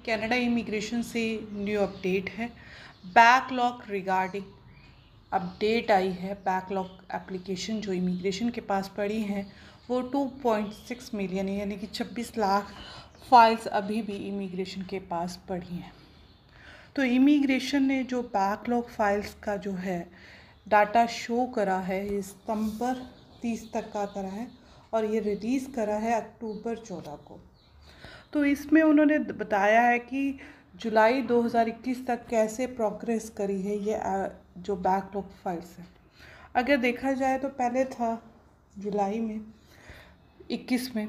Canada immigration से new update है। Backlog regarding update आई है। बैकलॉग एप्लीकेशन जो इमिग्रेशन के पास पड़ी हैं वो 2.6 मिलियन है, यानी कि 26 लाख फाइल्स अभी भी इमिग्रेशन के पास पड़ी हैं। तो इमिग्रेशन ने जो बैकलॉग फाइल्स का जो है डाटा शो करा है, ये सितंबर 30 तक का करा है और ये रिलीज़ करा है अक्टूबर 14 को। तो इसमें उन्होंने बताया है कि जुलाई 2021 तक कैसे प्रोग्रेस करी है ये जो बैकलॉग फाइल्स है। अगर देखा जाए तो पहले था जुलाई में 21 में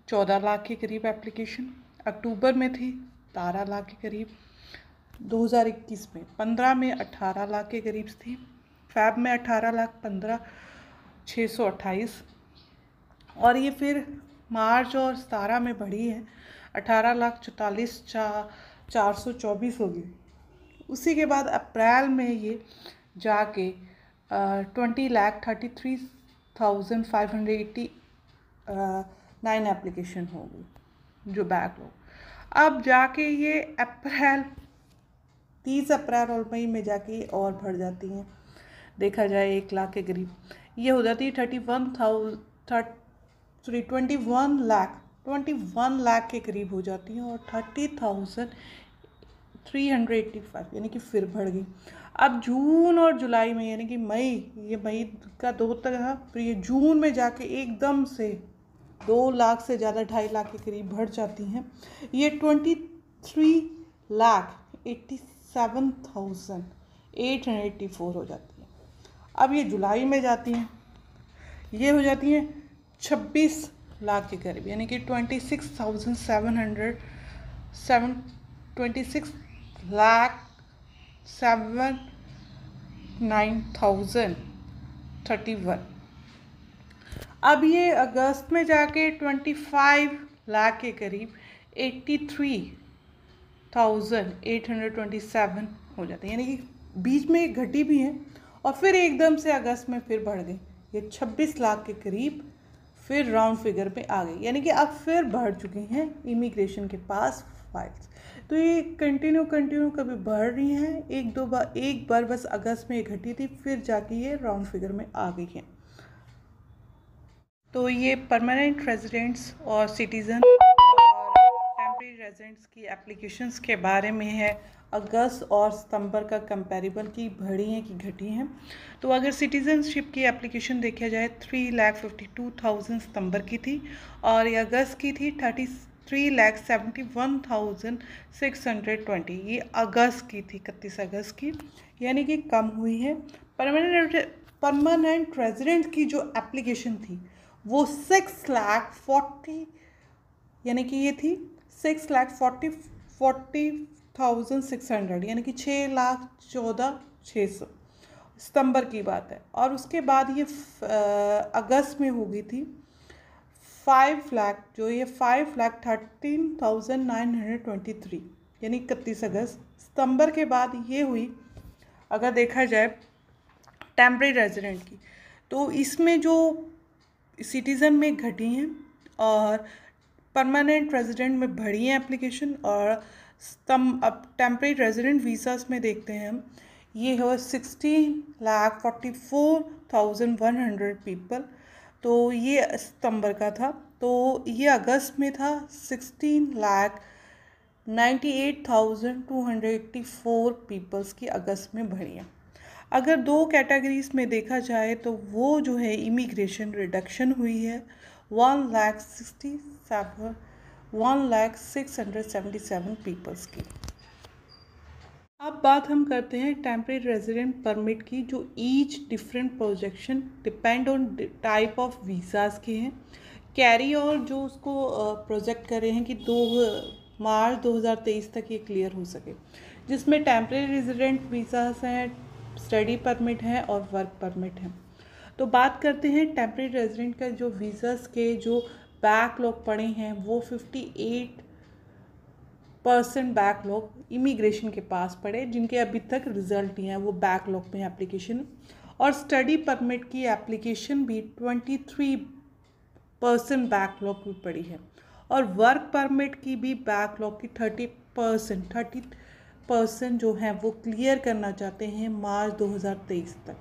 14 लाख के करीब एप्लीकेशन, अक्टूबर में थी 12 लाख के करीब, 2021 में 15 में 18 लाख के करीब थी, फैब में 18 लाख 15,628 और ये फिर मार्च और 17 में बढ़ी है 18,44,424 हो गई। उसी के बाद अप्रैल में ये जाके 20,33,589 एप्लीकेशन हो गई जो बैकलॉग। अब जाके ये अप्रैल 30 अप्रैल और मई में जाके और बढ़ जाती हैं। देखा जाए 1 लाख के करीब ये हो जाती है 21 लाख के करीब हो जाती हैं और 30,385 यानी कि फिर बढ़ गई। अब जून और जुलाई में यानी कि मई का 2 तक था, फिर ये जून में जाके एकदम से 2 लाख से ज़्यादा 2.5 लाख के करीब बढ़ जाती हैं। ये 23,87,884 हो जाती है। अब ये जुलाई में जाती हैं, ये हो जाती हैं 26 लाख के करीब, यानी कि 26,709,031। अब ये अगस्त में जाके 25 लाख के करीब 83,827 हो जाते हैं, यानी कि बीच में एक घटी भी है और फिर एकदम से अगस्त में फिर बढ़ गई, ये 26 लाख के करीब फिर राउंड फिगर पे आ गई, यानी कि अब फिर बढ़ चुकी हैं इमिग्रेशन के पास फाइल्स। तो ये कंटिन्यू कभी बढ़ रही हैं, एक बार बस अगस्त में ये घटी थी, फिर जाके ये राउंड फिगर में आ गई हैं। तो ये परमानेंट रेजिडेंट्स और सिटीज़न और टेम्परेरी रेजिडेंट्स की एप्लीकेशंस के बारे में है। अगस्त और सितंबर का कंपैरिबल की बढ़ी हैं कि घटी हैं। तो अगर सिटीज़नशिप की एप्लीकेशन देखा जाए 3,52,000 सितंबर की थी और ये अगस्त की थी 33,71,620। ये अगस्त की थी, 31 अगस्त की, यानी कि कम हुई है। परमानेंट रेजिडेंट की जो एप्लीकेशन थी वो 6,40,000 यानी कि ये थी 6,40,600 यानी कि 6,14,600 सितंबर की बात है। और उसके बाद ये अगस्त में हो गई थी 5 लाख, जो ये 5,13,923 यानी 31 अगस्त। सितंबर के बाद ये हुई, अगर देखा जाए टेम्परेरी रेजिडेंट की, तो इसमें जो सिटीज़न में घटी हैं और परमानेंट रेजिडेंट में बढ़ी हैं एप्लीकेशन। और अब टेम्परेरी रेजिडेंट वीज़ास में देखते हैं हम, ये हो 16,44,100 पीपल। तो ये सितंबर का था। तो ये अगस्त में था 16,98,284 पीपल्स की अगस्त में बढ़ी है। अगर 2 कैटेगरीज में देखा जाए तो वो जो है इमिग्रेशन रिडक्शन हुई है 1,677 पीपल्स की। अब बात हम करते हैं टेम्परेरी रेजिडेंट परमिट की, जो each different projection depend on type of visas के हैं। कैरी और जो उसको प्रोजेक्ट कर रहे हैं कि 2 मार्च 2023 तक ये क्लियर हो सके, जिसमें टेम्परेरी रेजिडेंट वीज़ाज़ हैं, स्टडी परमिट है और वर्क परमिट है। तो बात करते हैं टेम्परेरी रेजिडेंट का, जो वीज़ास के जो बैकलॉग पड़े हैं वो 58% बैकलॉग इमिग्रेशन के पास पड़े, जिनके अभी तक रिजल्ट नहीं है, वो बैकलॉग में एप्लीकेशन। और स्टडी परमिट की एप्लीकेशन भी 23% बैकलॉग में पड़ी है और वर्क परमिट की भी बैकलॉग की 30% जो है वो क्लियर करना चाहते हैं मार्च 2023 तक।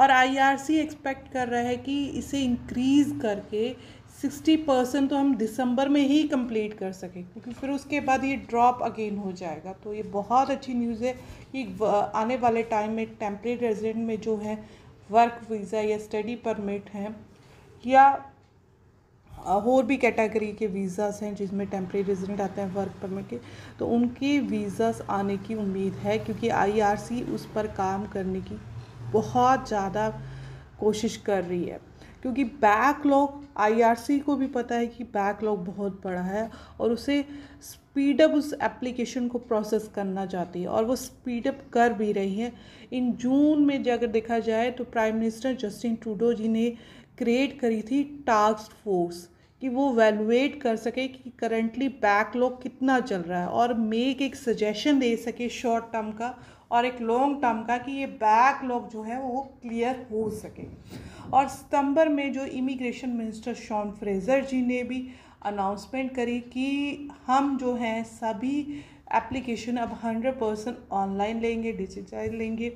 और आईआरसी एक्सपेक्ट कर रहा है कि इसे इंक्रीज़ करके 60% तो हम दिसंबर में ही कंप्लीट कर सकें, क्योंकि फिर उसके बाद ये ड्रॉप अगेन हो जाएगा। तो ये बहुत अच्छी न्यूज़ है कि आने वाले टाइम में टेम्परेरी रेजिडेंट में जो है वर्क वीज़ा या स्टडी परमिट हैं या और भी कैटेगरी के वीज़ास हैं जिसमें टेम्परेरी रेजिडेंट आते हैं वर्क परमिट के, तो उनके वीज़ास आने की उम्मीद है, क्योंकि आईआरसी उस पर काम करने की बहुत ज़्यादा कोशिश कर रही है। क्योंकि बैकलॉग आईआरसी को भी पता है कि बैकलॉग बहुत बड़ा है और उसे स्पीडअप उस एप्लीकेशन को प्रोसेस करना चाहती है और वो स्पीडअप कर भी रही है। इन जून में अगर देखा जाए तो प्राइम मिनिस्टर जस्टिन ट्रूडो जी ने क्रिएट करी थी टास्क फोर्स कि वो वैल्यूएट कर सके कि करंटली बैकलॉग कितना चल रहा है और मेक एक सजेशन दे सके शॉर्ट टर्म का और एक लॉन्ग टर्म का कि ये बैकलॉग जो है वो क्लियर हो सके। और सितंबर में जो इमिग्रेशन मिनिस्टर शॉन फ्रेजर जी ने भी अनाउंसमेंट करी कि हम जो हैं सभी एप्लीकेशन अब 100% ऑनलाइन लेंगे, डिजिटाइज लेंगे।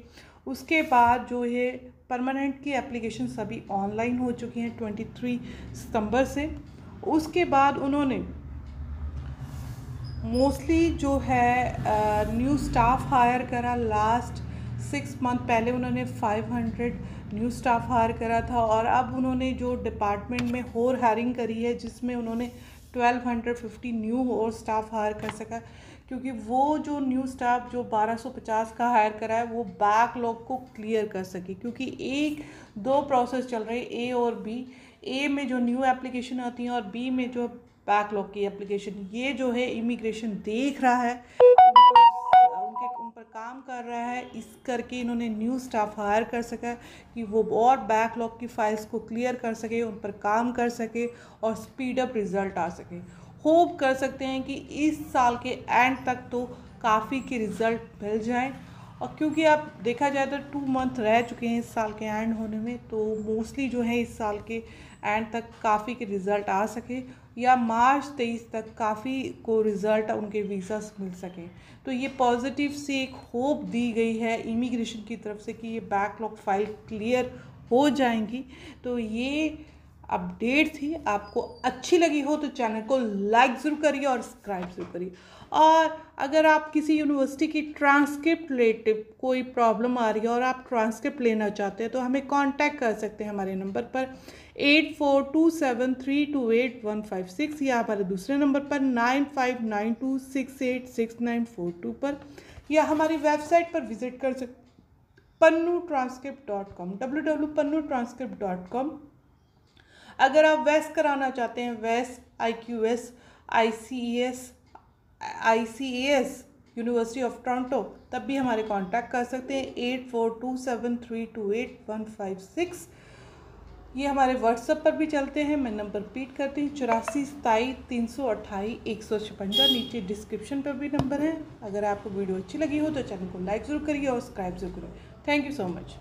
उसके बाद जो है परमानेंट की एप्लीकेशन सभी ऑनलाइन हो चुकी हैं 23 सितंबर से। उसके बाद उन्होंने मोस्टली जो है न्यू स्टाफ हायर करा। लास्ट 6 मंथ पहले उन्होंने 500 न्यू स्टाफ हायर करा था और अब उन्होंने जो डिपार्टमेंट में और हायरिंग करी है जिसमें उन्होंने 1250 न्यू और स्टाफ हायर कर सका, क्योंकि वो जो न्यू स्टाफ जो 1250 का हायर करा है वो बैकलॉग को क्लियर कर सके। क्योंकि एक दो प्रोसेस चल रहे हैं, ए और बी। ए में जो न्यू एप्लीकेशन आती हैं और बी में जो बैकलॉग की एप्लीकेशन, ये जो है इमिग्रेशन देख रहा है, उन पर काम कर रहा है। इस करके इन्होंने न्यू स्टाफ हायर कर सका कि वो और बैकलॉग की फाइल्स को क्लियर कर सके, उन पर काम कर सके और स्पीड अप रिज़ल्ट आ सके। होप कर सकते हैं कि इस साल के एंड तक तो काफ़ी के रिज़ल्ट मिल जाएं। और क्योंकि आप देखा जाए तो 2 मंथ रह चुके हैं इस साल के एंड होने में, तो मोस्टली जो है इस साल के एंड तक काफ़ी के रिज़ल्ट आ सके या मार्च 23 तक काफ़ी को रिज़ल्ट उनके वीज़ा मिल सके। तो ये पॉजिटिव से एक होप दी गई है इमिग्रेशन की तरफ से कि ये बैकलॉग फाइल क्लियर हो जाएंगी। तो ये अपडेट थी। आपको अच्छी लगी हो तो चैनल को लाइक ज़रूर करिए और सब्सक्राइब ज़रूर करिए। और अगर आप किसी यूनिवर्सिटी की ट्रांसक्रिप्ट रिलेटिव कोई प्रॉब्लम आ रही है और आप ट्रांसक्रिप्ट लेना चाहते हैं तो हमें कांटेक्ट कर सकते हैं हमारे नंबर पर 8427328156 या हमारे दूसरे नंबर पर 9592686942 पर, या हमारी वेबसाइट पर विजिट कर सकते pannutranscript.com www.pannutranscript.com। अगर आप वेस कराना चाहते हैं, वेस IQS ICAS university of Toronto, तब भी हमारे कांटेक्ट कर सकते हैं 8427328156। ये हमारे व्हाट्सएप पर भी चलते हैं। मैं नंबर रिपीट करती हूँ 8427328156। नीचे डिस्क्रिप्शन पर भी नंबर है। अगर आपको वीडियो अच्छी लगी हो तो चैनल को लाइक ज़रूर करिए और सब्सक्राइब ज़रूर करिए। Thank you so much.